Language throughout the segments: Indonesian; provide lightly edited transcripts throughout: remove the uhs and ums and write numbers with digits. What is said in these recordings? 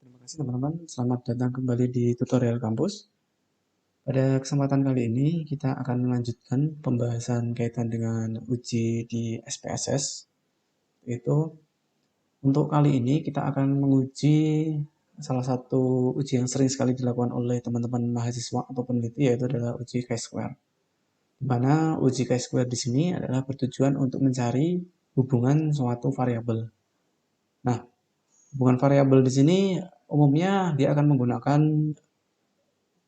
Terima kasih teman-teman, selamat datang kembali di tutorial kampus. Pada kesempatan kali ini kita akan melanjutkan pembahasan kaitan dengan uji di SPSS. Itu untuk kali ini kita akan menguji salah satu uji yang sering sekali dilakukan oleh teman-teman mahasiswa atau peneliti, yaitu adalah uji chi-square. Di mana uji chi-square di sini adalah bertujuan untuk mencari hubungan suatu variabel. Nah, hubungan variabel di sini umumnya dia akan menggunakan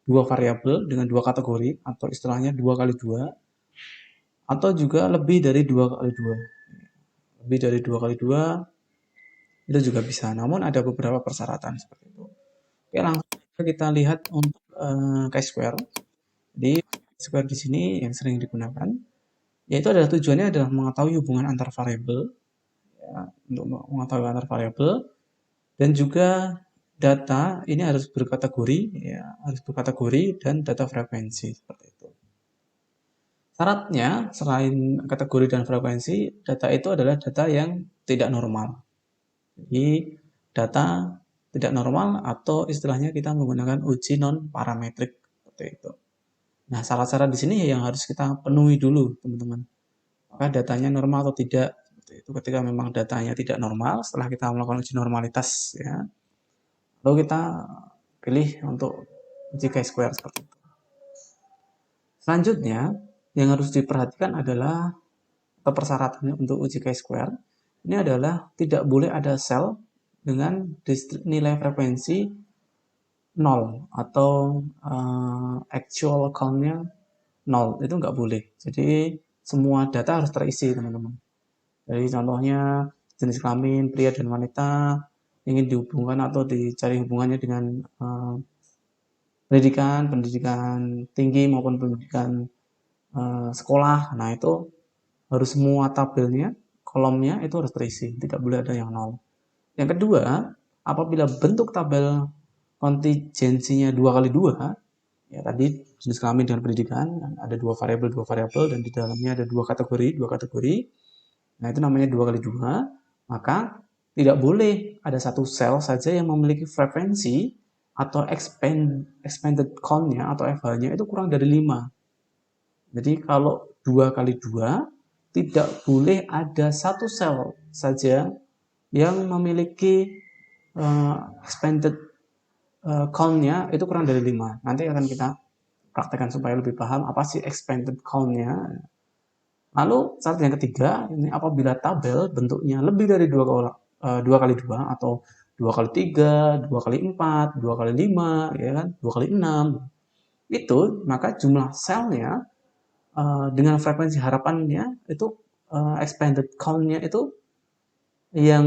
dua variabel dengan dua kategori atau istilahnya 2 kali 2 atau juga lebih dari 2 kali 2. Lebih dari 2 kali 2 itu juga bisa. Namun ada beberapa persyaratan seperti itu. Oke, langsung kita lihat untuk chi-square. Jadi chi-square di sini yang sering digunakan yaitu adalah tujuannya adalah mengetahui hubungan antar variabel, ya, untuk mengetahui antar variabel, dan juga data ini harus berkategori, ya, dan data frekuensi seperti itu. Syaratnya, selain kategori dan frekuensi, data itu adalah data yang tidak normal. Jadi, data tidak normal atau istilahnya kita menggunakan uji non-parametrik seperti itu. Nah, syarat-syarat di sini yang harus kita penuhi dulu, teman-teman. Apakah datanya normal atau tidak? Seperti itu. Ketika memang datanya tidak normal, setelah kita melakukan uji normalitas, ya, lalu kita pilih untuk uji chi-square seperti itu. Selanjutnya, yang harus diperhatikan adalah atau persyaratannya untuk uji chi-square ini adalah tidak boleh ada sel dengan nilai frekuensi 0 atau actual count-nya 0. Itu nggak boleh. Jadi semua data harus terisi, teman-teman. Jadi contohnya jenis kelamin pria dan wanita ingin dihubungkan atau dicari hubungannya dengan pendidikan tinggi maupun pendidikan sekolah. Nah, itu harus semua tabelnya, kolomnya itu harus terisi, tidak boleh ada yang nol. Yang kedua, apabila bentuk tabel kontingensinya 2 kali 2, ya tadi jenis kelamin dan pendidikan, ada dua variabel, dan di dalamnya ada dua kategori, nah itu namanya 2 kali 2, maka tidak boleh ada satu sel saja yang memiliki frekuensi atau expanded count-nya atau FH-nya itu kurang dari 5. Jadi kalau 2 kali 2, tidak boleh ada satu sel saja yang memiliki expanded count-nya itu kurang dari 5. Nanti akan kita praktekkan supaya lebih paham apa sih expanded count-nya. Lalu syarat yang ketiga, ini apabila tabel bentuknya lebih dari 2 kali 2 atau 2 kali 3, 2 kali 4, 2 kali 5, ya kan, 2 kali 6, itu maka jumlah selnya dengan frekuensi harapannya itu expanded count-nya itu yang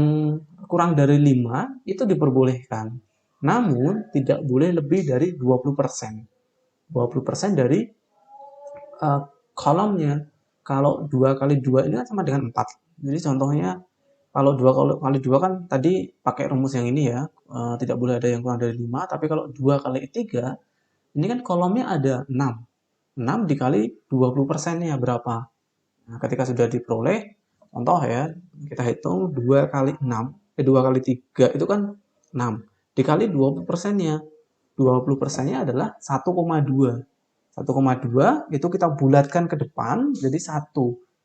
kurang dari 5 itu diperbolehkan. Namun tidak boleh lebih dari 20%. 20% dari kolomnya. Kalau 2 kali 2 ini kan sama dengan 4. Jadi contohnya kalau 2 kali 2 kan tadi pakai rumus yang ini ya, tidak boleh ada yang kurang dari 5, tapi kalau 2 kali 3 ini kan kolomnya ada 6. 6 dikali 20%-nya berapa? Nah, ketika sudah diperoleh, contoh ya, kita hitung 2 kali 6, 2 kali 3 itu kan 6. Dikali 20%-nya. 20%-nya adalah 1,2. 1,2 itu kita bulatkan ke depan jadi 1.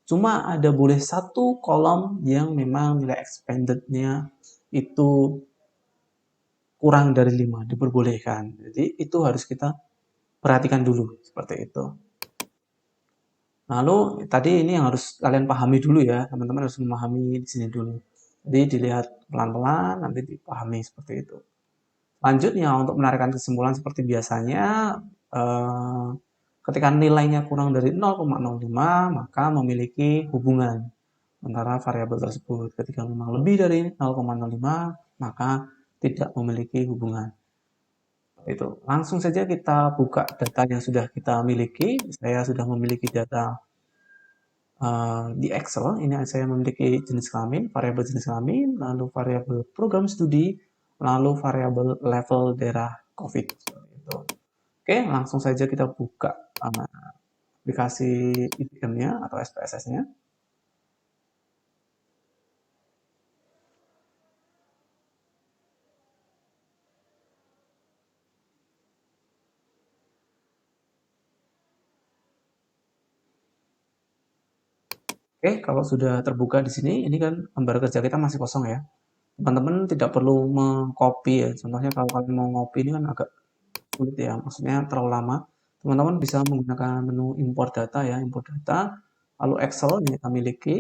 Cuma ada boleh satu kolom yang memang nilai expanded-nya itu kurang dari 5, diperbolehkan. Jadi itu harus kita perhatikan dulu seperti itu. Lalu tadi ini yang harus kalian pahami dulu ya, teman-teman harus memahami di sini dulu. Jadi dilihat pelan-pelan, nanti dipahami seperti itu. Selanjutnya untuk menarikkan kesimpulan seperti biasanya, ketika nilainya kurang dari 0,05 maka memiliki hubungan antara variabel tersebut. Ketika memang lebih dari 0,05 maka tidak memiliki hubungan. Itu. Langsung saja kita buka data yang sudah kita miliki. Saya sudah memiliki data di Excel. Ini saya memiliki jenis kelamin, variabel jenis kelamin, lalu variabel program studi, lalu variabel level daerah COVID. Itu. Oke, langsung saja kita buka aplikasi IBM-nya atau SPSS-nya. Oke, kalau sudah terbuka di sini, ini kan lembar kerja kita masih kosong ya. Teman-teman tidak perlu mengcopy ya. Contohnya kalau kalian mau ngopi ini kan agak sulit ya, maksudnya terlalu lama. Teman-teman bisa menggunakan menu import data ya, import data, lalu Excel yang kita miliki.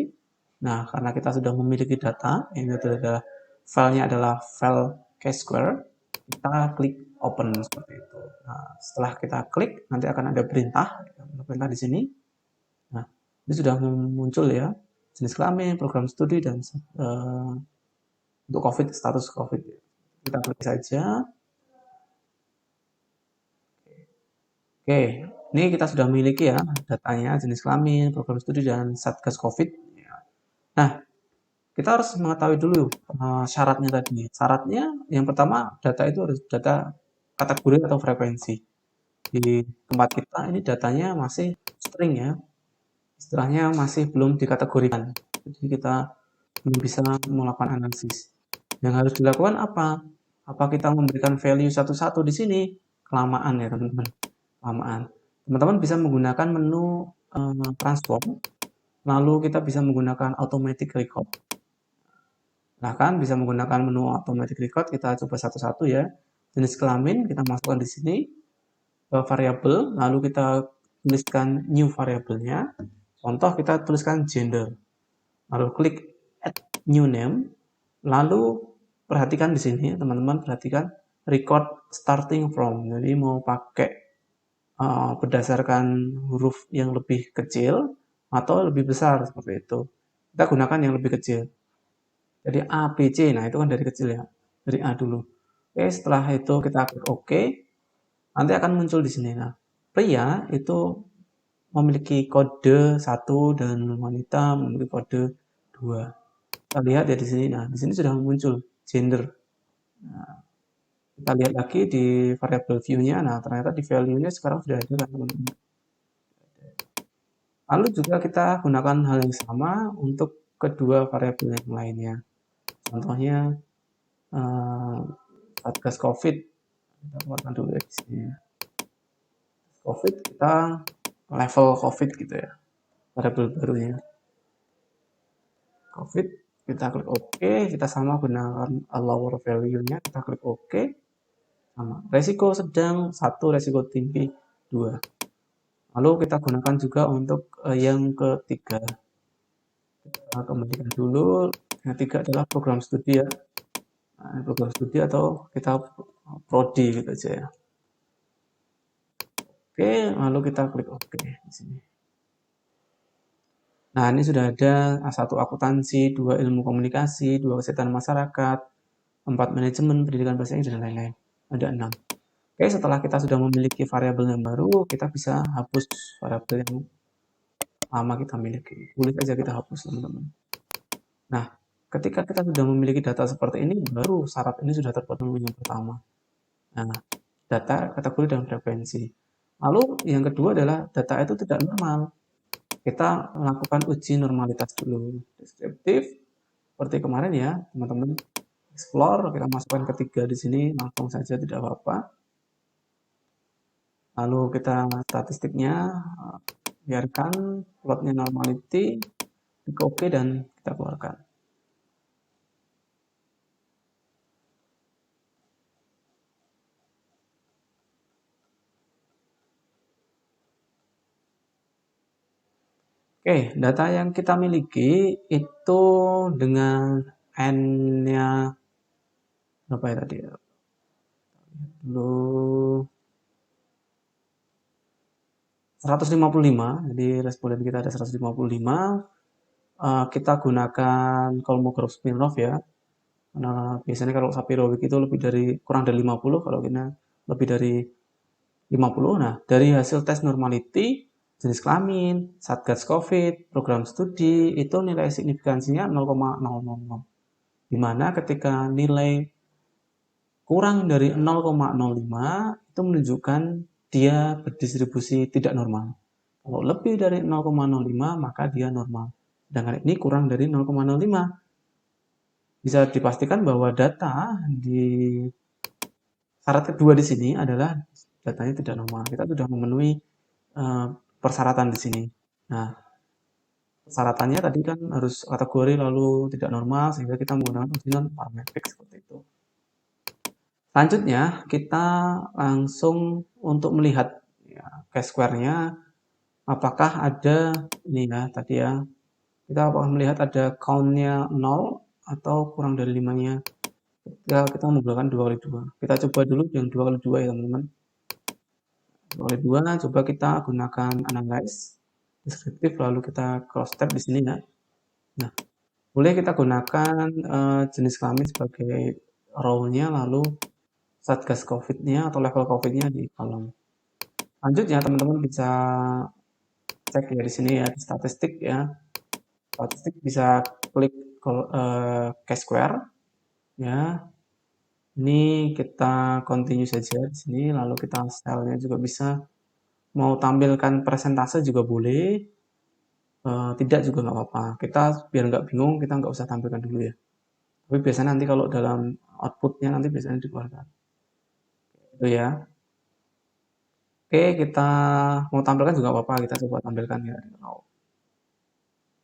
Nah, karena kita sudah memiliki data, ini adalah filenya adalah file K-square, kita klik open seperti itu. Nah, setelah kita klik, nanti akan ada perintah di sini. Nah, ini sudah muncul ya, jenis kelamin, program studi, dan untuk COVID, status COVID. Kita klik saja. Oke, ini kita sudah memiliki ya datanya, jenis kelamin, program studi, dan Satgas COVID. Nah, kita harus mengetahui dulu syaratnya tadi. Syaratnya yang pertama, data itu harus data kategori atau frekuensi. Di tempat kita ini datanya masih string ya, istilahnya masih belum dikategorikan. Jadi kita belum bisa melakukan analisis. Yang harus dilakukan apa? Apa kita memberikan value satu-satu di sini? Kelamaan ya teman-teman, kelamaan. Teman-teman bisa menggunakan menu transform, lalu kita bisa menggunakan automatic record. Nah kan bisa menggunakan menu automatic record, kita coba satu-satu ya. Jenis kelamin kita masukkan di sini, variabel, lalu kita tuliskan new variabelnya. Contoh kita tuliskan gender, lalu klik add new name, lalu perhatikan di sini teman-teman, perhatikan record starting from. Jadi mau pakai berdasarkan huruf yang lebih kecil atau lebih besar seperti itu. Kita gunakan yang lebih kecil. Jadi A, B, C, nah itu kan dari kecil ya, dari A dulu. Oke, setelah itu kita klik OK, nanti akan muncul di sini. Nah, pria itu memiliki kode 1 dan wanita memiliki kode 2. Kita lihat ya di sini. Nah, di sini sudah muncul gender. Nah, kita lihat lagi di variable view-nya. Nah, ternyata di value-nya sekarang sudah ada kan teman-teman. Lalu juga kita gunakan hal yang sama untuk kedua variabel yang lainnya. Contohnya Satgas COVID. Kita keluarkan dulu ya di sini. COVID kita level COVID gitu ya, variabel barunya. COVID kita klik OK, kita sama gunakan lower value-nya, kita klik OK, sama. Resiko sedang 1, resiko tinggi 2. Lalu kita gunakan juga untuk yang ketiga. Kita kembalikan dulu. Yang ketiga adalah program studi ya. Nah, program studi atau kita prodi gitu aja ya. Oke, lalu kita klik OK di sini. Nah, ini sudah ada 1 akuntansi, 2 ilmu komunikasi, 2 kesehatan masyarakat, 4 manajemen, pendidikan bahasa Inggris, dan lain-lain. Ada 6. Oke, setelah kita sudah memiliki variabel yang baru, kita bisa hapus variabel yang lama kita miliki. Boleh saja kita hapus, teman-teman. Nah, ketika kita sudah memiliki data seperti ini, baru syarat ini sudah terpenuhi yang pertama. Nah, data, kategori, dan frekuensi. Lalu yang kedua adalah data itu tidak normal. Kita melakukan uji normalitas dulu. Deskriptif, seperti kemarin ya, teman-teman. Explore, kita masukkan ketiga di sini, langsung saja tidak apa-apa. Lalu kita statistiknya, biarkan plotnya normality, klik OK dan kita keluarkan. Oke, data yang kita miliki itu dengan N-nya berapa ya tadi ya? Dulu 155, jadi responden kita ada 155. Kita gunakan Kolmogorov Smirnov ya. Nah, biasanya kalau Sapirowik itu lebih dari kurang dari 50, kalau kita lebih dari 50. Nah, dari hasil tes normality, jenis kelamin, Satgas COVID, program studi, itu nilai signifikansinya 0,000. Di mana ketika nilai kurang dari 0,05 itu menunjukkan dia berdistribusi tidak normal. Kalau lebih dari 0,05 maka dia normal. Sedangkan ini kurang dari 0,05. Bisa dipastikan bahwa data di syarat kedua di sini adalah datanya tidak normal. Kita sudah memenuhi persyaratan di sini. Nah, Persyaratannya tadi kan harus kategori lalu tidak normal sehingga kita menggunakan ujian parametrik seperti itu. Selanjutnya kita langsung untuk melihat ya, chi-square-nya apakah ada ini ya tadi ya. Kita apakah melihat ada count-nya 0 atau kurang dari 5-nya. Kita menggunakan 2 kali 2. Kita coba dulu yang 2 kali 2 ya teman-teman. 2 kali 2 coba kita gunakan analyze deskriptif lalu kita cross tab di sini ya. Nah, boleh kita gunakan jenis kelamin sebagai row-nya lalu satgas COVID-nya atau level COVID-nya di kolom. Lanjutnya teman-teman bisa cek ya di sini ya di statistik ya. Statistik bisa klik chi-square ya. Ini kita continue saja di sini lalu kita stylenya juga bisa mau tampilkan persentase juga boleh. Tidak juga nggak apa-apa. Kita biar nggak bingung kita nggak usah tampilkan dulu ya. Tapi biasanya nanti kalau dalam outputnya nanti biasanya dikeluarkan. Itu ya. Oke, kita mau tampilkan juga apa-apa, kita coba tampilkan ya.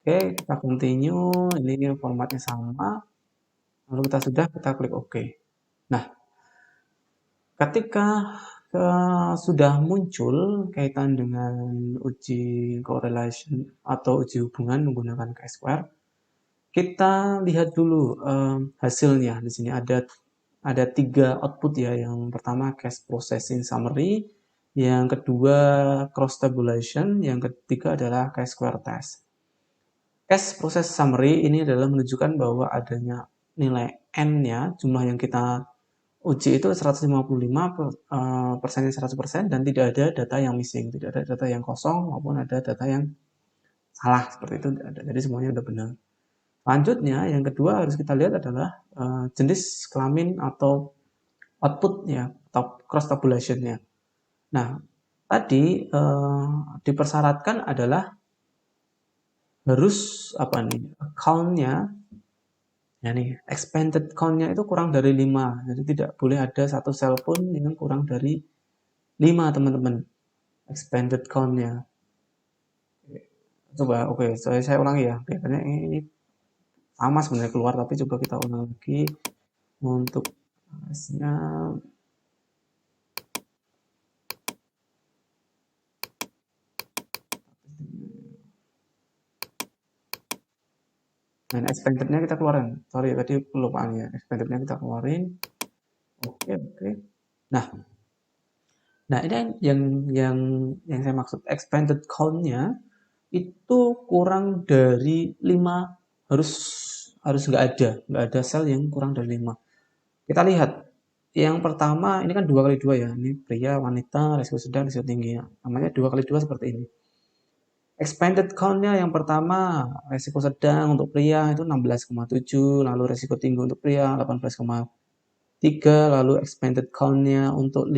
Oke, kita continue, ini formatnya sama. Lalu kita kita klik OK. Nah, ketika sudah muncul kaitan dengan uji correlation atau uji hubungan menggunakan chi-square, kita lihat dulu hasilnya. Di sini ada 3 output ya. Yang pertama cache processing summary, yang kedua cross tabulation, yang ketiga adalah chi-square test. Cache process summary ini adalah menunjukkan bahwa adanya nilai n-nya, jumlah yang kita uji itu 155 persennya 100% dan tidak ada data yang missing, tidak ada data yang kosong maupun ada data yang salah seperti itu. Jadi semuanya sudah benar. Selanjutnya yang kedua harus kita lihat adalah jenis kelamin atau outputnya atau cross tabulationnya. Nah, tadi dipersyaratkan adalah harus apa nih count-nya ya nih expanded count-nya itu kurang dari 5. Jadi tidak boleh ada satu sel pun yang kurang dari 5 teman-teman expanded count-nya. Coba oke, saya ulangi ya. Kelihatannya ini sama sebenarnya keluar tapi coba kita ulang lagi untuk hasilnya. Dan expanded-nya kita keluarin. Sorry tadi kelupaan ya. Expanded-nya kita keluarin. Oke. Nah, ini yang saya maksud expanded count-nya itu kurang dari 5 harus nggak ada sel yang kurang dari 5. Kita lihat yang pertama ini kan 2 kali 2 ya. Ini pria, wanita, resiko sedang, resiko tinggi. Namanya 2 kali 2 seperti ini. Expanded count-nya yang pertama resiko sedang untuk pria itu 16,7, lalu resiko tinggi untuk pria 18,3, lalu expanded count-nya untuk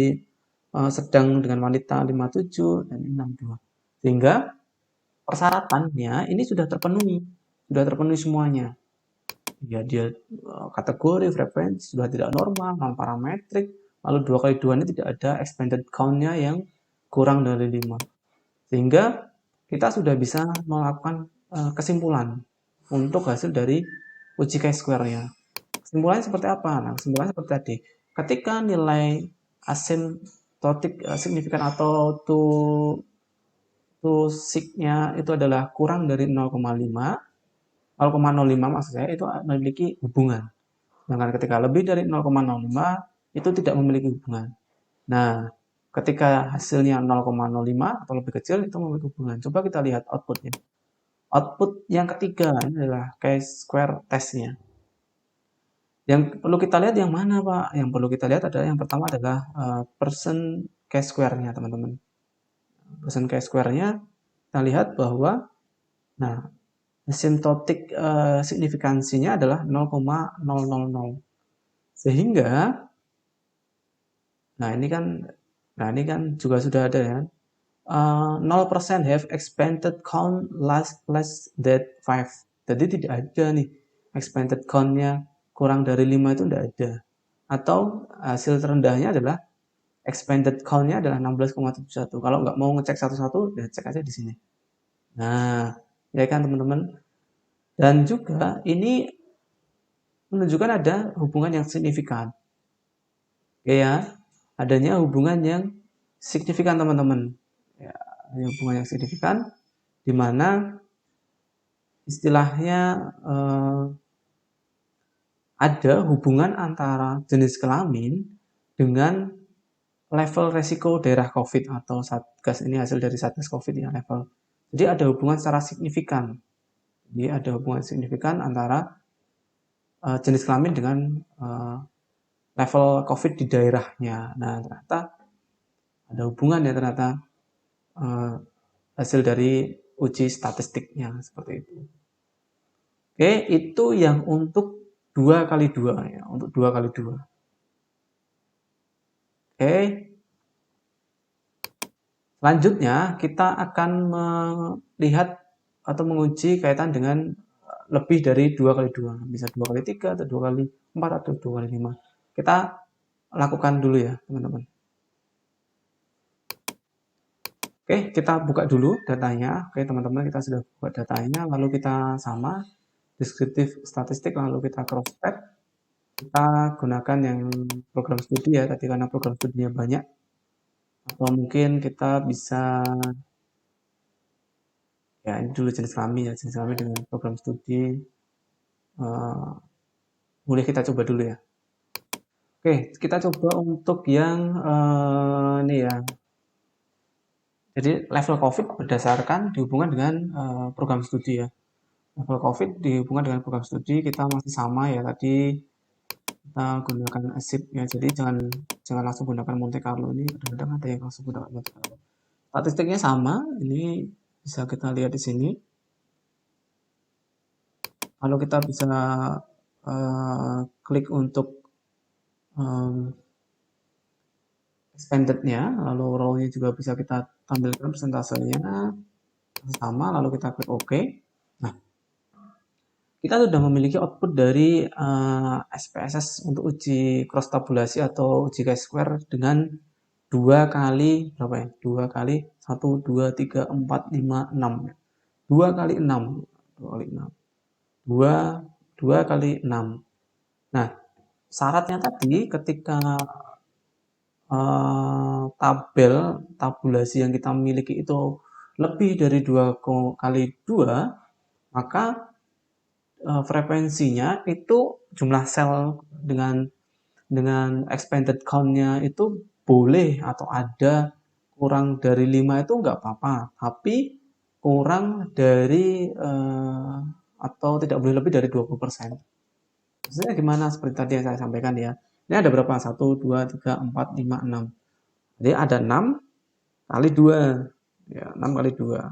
sedang dengan wanita 57 dan 62. Sehingga persyaratannya ini sudah terpenuhi semuanya. Ya dia kategori frekuensi sudah tidak normal, non parametrik, lalu 2 kali 2 ini tidak ada expanded count-nya yang kurang dari 5. Sehingga kita sudah bisa melakukan kesimpulan untuk hasil dari uji chi-square-nya. Kesimpulannya seperti apa? Nah, kesimpulannya seperti tadi. Ketika nilai asymptotic signifikan atau sig-nya itu adalah kurang dari 0,05, 0,05 maksud saya itu memiliki hubungan. Sedangkan ketika lebih dari 0,05 itu tidak memiliki hubungan. Nah, ketika hasilnya 0,05 atau lebih kecil itu memiliki hubungan. Coba kita lihat outputnya. Output yang ketiga ini adalah chi-square testnya. Yang perlu kita lihat yang mana Pak? Yang perlu kita lihat adalah yang pertama adalah percent chi-square-nya teman-teman. Percent chi-square-nya kita lihat bahwa nah asymptotic signifikansinya adalah 0,000. Sehingga nah ini kan juga sudah ada ya. 0% have expanded count less than 5. Jadi tidak ada nih expanded count-nya kurang dari 5 itu tidak ada. Atau hasil terendahnya adalah expanded count-nya adalah 16,71. Kalau nggak mau ngecek satu-satu, ya cek aja di sini. Nah, ya kan teman-teman. Dan juga ini menunjukkan ada hubungan yang signifikan, ya, adanya hubungan yang signifikan teman-teman, ya, hubungan yang signifikan di mana istilahnya ada hubungan antara jenis kelamin dengan level resiko daerah COVID atau Satgas, ini hasil dari Satgas COVID ya, level. Jadi ada hubungan secara signifikan. Jadi ada hubungan signifikan antara jenis kelamin dengan level COVID di daerahnya. Nah, ternyata ada hubungan ya ternyata hasil dari uji statistiknya seperti itu. Oke, itu yang untuk 2x2 ya, untuk 2x2. Oke. Selanjutnya kita akan melihat atau menguji kaitan dengan lebih dari 2x2, bisa 2x3 atau 2x4 atau 2x5. Kita lakukan dulu ya teman-teman. Oke, kita buka dulu datanya. Oke teman-teman, kita sudah buka datanya, lalu kita sama deskriptif statistik, lalu kita cross check. Kita gunakan yang program studi ya tadi karena program studinya banyak, atau mungkin kita bisa ya ini dulu jenis kelamin ya, jenis kelamin dengan program studi boleh kita coba dulu ya. Oke, kita coba untuk yang ini ya, jadi level COVID berdasarkan dihubungkan dengan program studi ya. Level COVID dihubungkan dengan program studi kita masih sama ya, tadi kita gunakan ASIP ya, jadi jangan langsung gunakan Monte Carlo, ini kadang-kadang ada yang langsung gunakan Monte Carlo. Statistiknya sama, ini bisa kita lihat di sini. Lalu kita bisa klik untuk expanded-nya, lalu row-nya juga bisa kita tampilkan persentasenya sama, lalu kita klik OK. Nah, kita sudah memiliki output dari SPSS untuk uji cross tabulasi atau uji chi-square dengan 2 kali berapa ya? 2 kali 1, 2, 3, 4, 5, 6. 2 kali 6. 2 kali 6. 2 kali 6. Nah, syaratnya tadi ketika tabel tabulasi yang kita miliki itu lebih dari 2 kali 2, maka frekuensinya itu jumlah sel dengan expanded count-nya itu boleh atau ada kurang dari 5 itu nggak apa-apa, tapi kurang dari atau tidak boleh lebih dari 20%. Maksudnya gimana? Seperti tadi yang saya sampaikan ya. Ini ada berapa? 1, 2, 3, 4, 5, 6. Jadi ada 6 kali 2. Ya, 6 kali 2.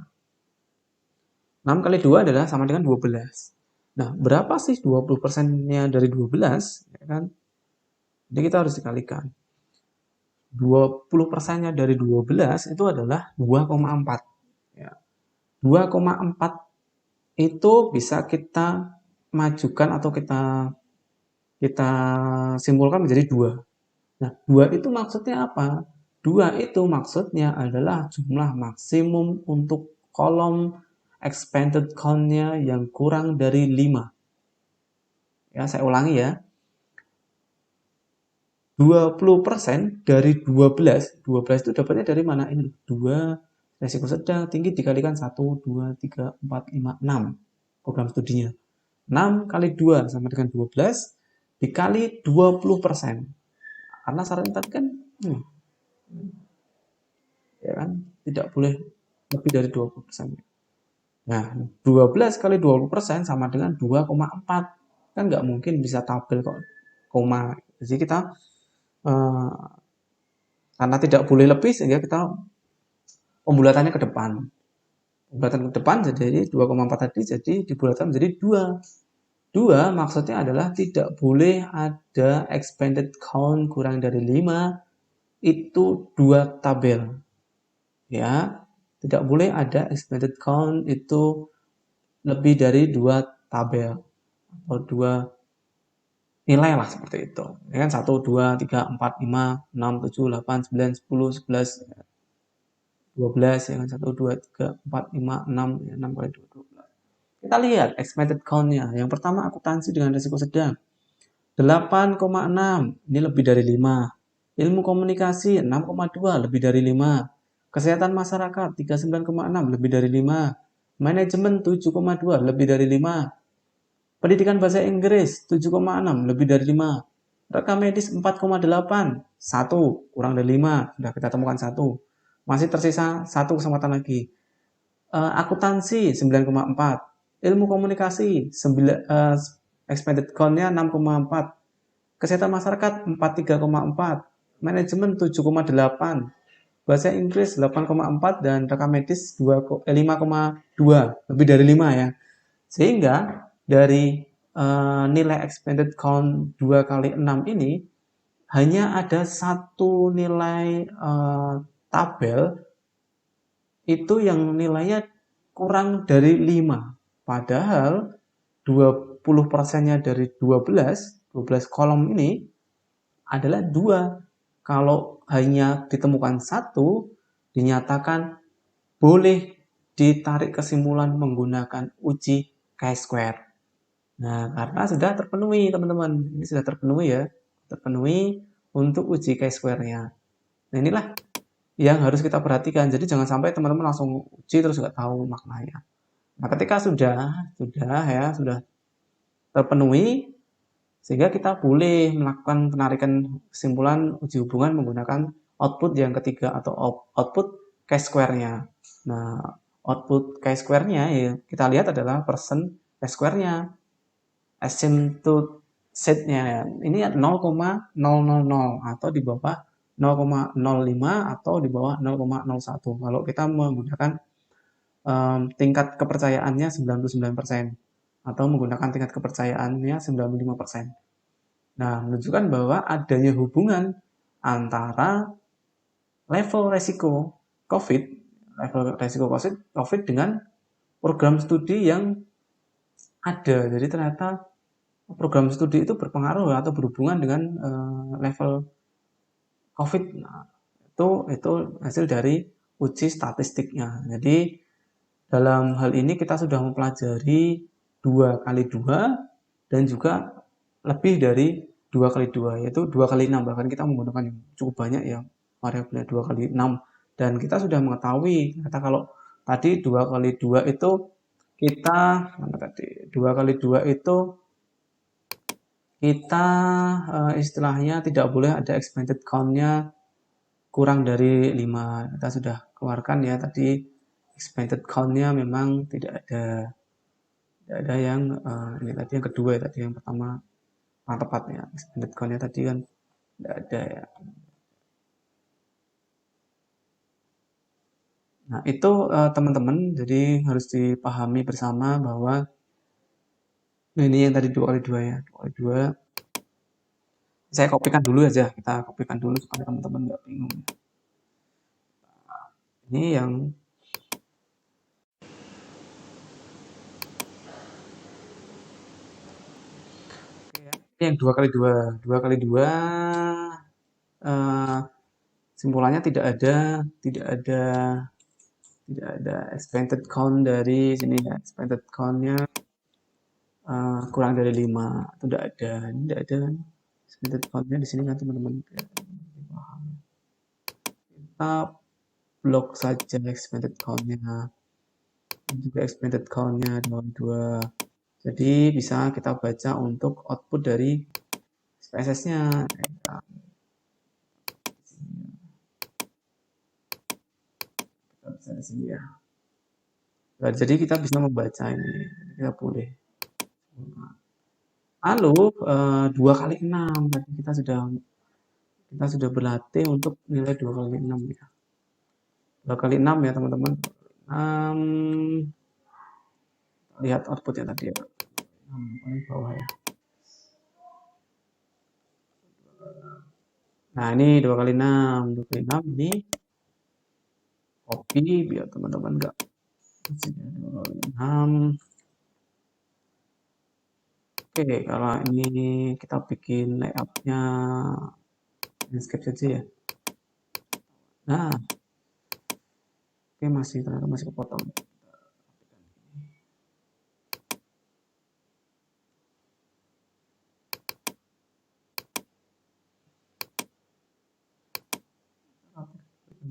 6 kali 2 adalah sama dengan 12. Nah, berapa sih 20%-nya dari 12? Ya kan? Jadi kita harus dikalikan. 20%-nya dari 12 itu adalah 2,4. Ya. 2,4 itu bisa kita majukan atau kita simpulkan menjadi 2. Nah, 2 itu maksudnya apa? 2 itu maksudnya adalah jumlah maksimum untuk kolom expanded count-nya yang kurang dari 5. Ya, saya ulangi ya. 20% dari 12. 12 itu dapatnya dari mana? Ini 2 resiko sedang, tinggi dikalikan 1, 2, 3, 4, 5, 6. Program studinya. 6 kali 2 sama dengan 12 dikali 20%. Karena syaratnya tadi kan ya kan tidak boleh lebih dari 20%. Nah, 12 kali 20% sama dengan 2,4. Kan nggak mungkin bisa tabel kok koma. Jadi kita karena tidak boleh lebih sehingga kita pembulatannya ke depan. Pembulatan ke depan jadi 2,4 tadi jadi dibulatkan menjadi 2. 2 maksudnya adalah tidak boleh ada expanded count kurang dari 5 itu 2 tabel. Ya, tidak boleh ada expanded count itu lebih dari 2 tabel atau 2 nilai lah seperti itu. Ya kan 1, 2, 3, 4, 5, 6, 7, 8, 9, 10, 11, 12 ya kan 1, 2, 3, 4, 5, 6 ya 6 kali 2, 12. Kita lihat expected count-nya. Yang pertama akuntansi dengan risiko sedang. 8,6, ini lebih dari 5. Ilmu komunikasi 6,2, lebih dari 5. Kesehatan masyarakat 39,6, lebih dari 5. Manajemen 7,2, lebih dari 5. Pendidikan bahasa Inggris 7,6, lebih dari 5. Rekam medis 4,8, 1, kurang dari 5. Sudah kita temukan 1. Masih tersisa 1 kesempatan lagi. Akuntansi 9,4. Ilmu komunikasi expected count-nya 6,4. Kesehatan masyarakat 43,4. Manajemen 7,8. Bahasa Inggris 8,4 dan rekam medis 5,2, lebih dari 5 ya. Sehingga dari nilai expected count 2 kali 6 ini hanya ada satu nilai tabel itu yang nilainya kurang dari 5. Padahal 20%-nya dari 12 kolom ini adalah 2. Kalau hanya ditemukan 1, dinyatakan boleh ditarik kesimpulan menggunakan uji chi-square. Nah, karena sudah terpenuhi, teman-teman. Ini sudah terpenuhi ya. Terpenuhi untuk uji chi-square-nya. Nah, inilah yang harus kita perhatikan. Jadi jangan sampai teman-teman langsung uji terus nggak tahu maknanya. Nah, ketika sudah terpenuhi, sehingga kita boleh melakukan penarikan kesimpulan uji hubungan menggunakan output yang ketiga atau output chi-square-nya. Nah, output chi-square-nya ya kita lihat adalah persen chi-square-nya. Asymptote set-nya ini 0,000 atau di bawah 0,05 atau di bawah 0,01. Kalau kita menggunakan tingkat kepercayaannya 99% atau menggunakan tingkat kepercayaannya 95%. Nah, menunjukkan bahwa adanya hubungan antara level resiko COVID dengan program studi yang ada. Jadi ternyata program studi itu berpengaruh atau berhubungan dengan level COVID. Nah, itu hasil dari uji statistiknya. Jadi dalam hal ini kita sudah mempelajari 2 kali 2 dan juga lebih dari 2 kali 2, yaitu 2 kali 6. Bahkan kita menggunakan yang cukup banyak ya, variabelnya 2 kali 6. Dan kita sudah mengetahui, ternyata kalau tadi 2 kali 2 itu kita, mana tadi? 2 kali 2 itu kita istilahnya tidak boleh ada expected count-nya kurang dari 5. Kita sudah keluarkan ya tadi expected count-nya memang tidak ada yang ini tadi yang kedua ya, tadi yang pertama tepatnya expected count-nya tadi kan tidak ada ya. Nah, itu teman-teman, jadi harus dipahami bersama bahwa ini yang tadi 2 kali 2 ya, 2 kali 2. Saya kopikan dulu aja, kita kopikan dulu supaya teman-teman nggak bingung. Ini yang ini yang 2 kali 2. 2 kali 2 simpulannya tidak ada expected count dari sini ya. Expected count-nya kurang dari 5. Itu tidak ada. Ini tidak ada expected count-nya di sini kan teman-teman. Kita blok saja expected count-nya. Juga expected count-nya 2. Jadi bisa kita baca untuk output dari SPSS-nya. Kita bisa di sini ya. Nah, jadi kita bisa membaca ini. Kita boleh. Lalu 2 kali 6. Tadi kita sudah berlatih untuk nilai 2 kali 6 ya. 2 kali 6 ya teman-teman. 6. Lihat outputnya tadi ya. 6 paling bawah ya. Nah, ini 2 kali 6. 2 kali 6 ini copy biar teman-teman enggak 2 kali 6. Oke, kalau ini kita bikin layout-nya landscape saja ya. Nah, oke ternyata masih kepotong.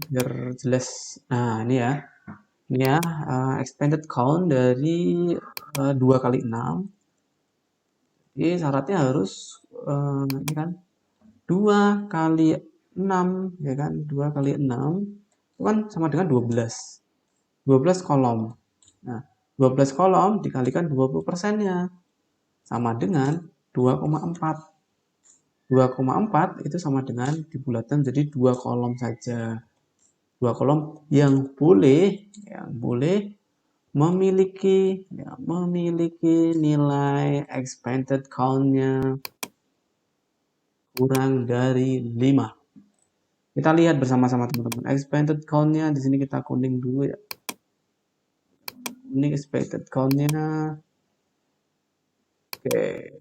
biar jelas. Nah, ini ya. Ini ya, expanded count dari 2 kali 6. Jadi syaratnya harus ini kan 2 kali 6, ya kan? 2 kali 6 itu kan sama dengan 12. 12 kolom. Nah, 12 kolom dikalikan 20%-nya sama dengan 2,4. 2,4 itu sama dengan dibulatkan jadi 2 kolom saja. 2 kolom yang boleh memiliki nilai expanded count-nya kurang dari 5. Kita lihat bersama-sama teman-teman. Expanded count-nya di sini kita kuning dulu ya. Ini expected count-nya. Oke,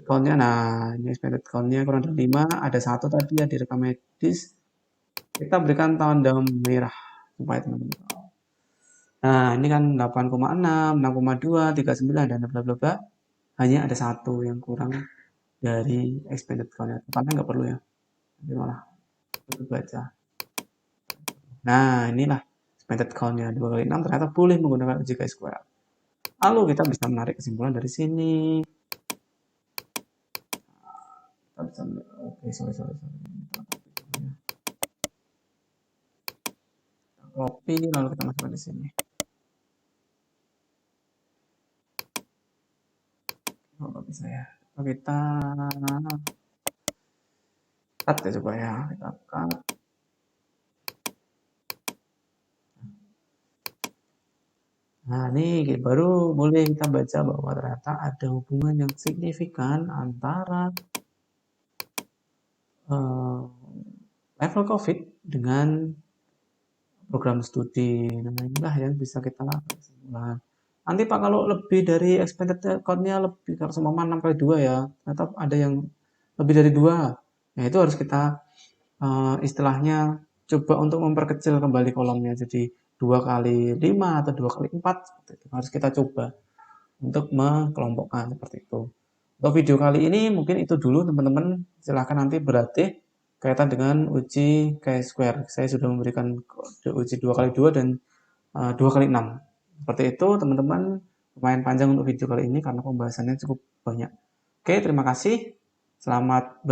count-nya. Nah, ini expected count-nya kurang dari 5. Ada 1 tadi ya direkam medis. Kita berikan tanda merah supaya teman-teman tahu. Nah, ini kan 8,6, 6,2, 39 dan bla bla bla. Hanya ada 1 yang kurang dari expanded count-nya. Tepatnya nggak perlu ya. Nanti malah perlu baca. Nah, inilah expanded count-nya 2 kali 6 ternyata boleh menggunakan uji chi-square. Lalu kita bisa menarik kesimpulan dari sini. Oke, sorry. Copy lalu kita masukkan di sini. Nggak bisa ya. Kita cut ya coba ya. Kita cut. Nah, ini baru boleh kita baca bahwa ternyata ada hubungan yang signifikan antara level COVID dengan program studi. Nah, inilah yang bisa kita lakukan. Nanti Pak kalau lebih dari expanded count-nya lebih, kalau seumpama 6 kali 2 ya, atau ada yang lebih dari 2. Nah, itu harus kita istilahnya coba untuk memperkecil kembali kolomnya jadi 2 kali 5 atau 2 kali 4. Harus kita coba untuk mengelompokkan seperti itu. Untuk video kali ini mungkin itu dulu teman-teman. Silahkan nanti berarti kaitan dengan uji chi-square. Saya sudah memberikan uji 2 kali 2 dan 2 kali 6. Seperti itu teman-teman. Lumayan panjang untuk video kali ini karena pembahasannya cukup banyak. Oke, terima kasih. Selamat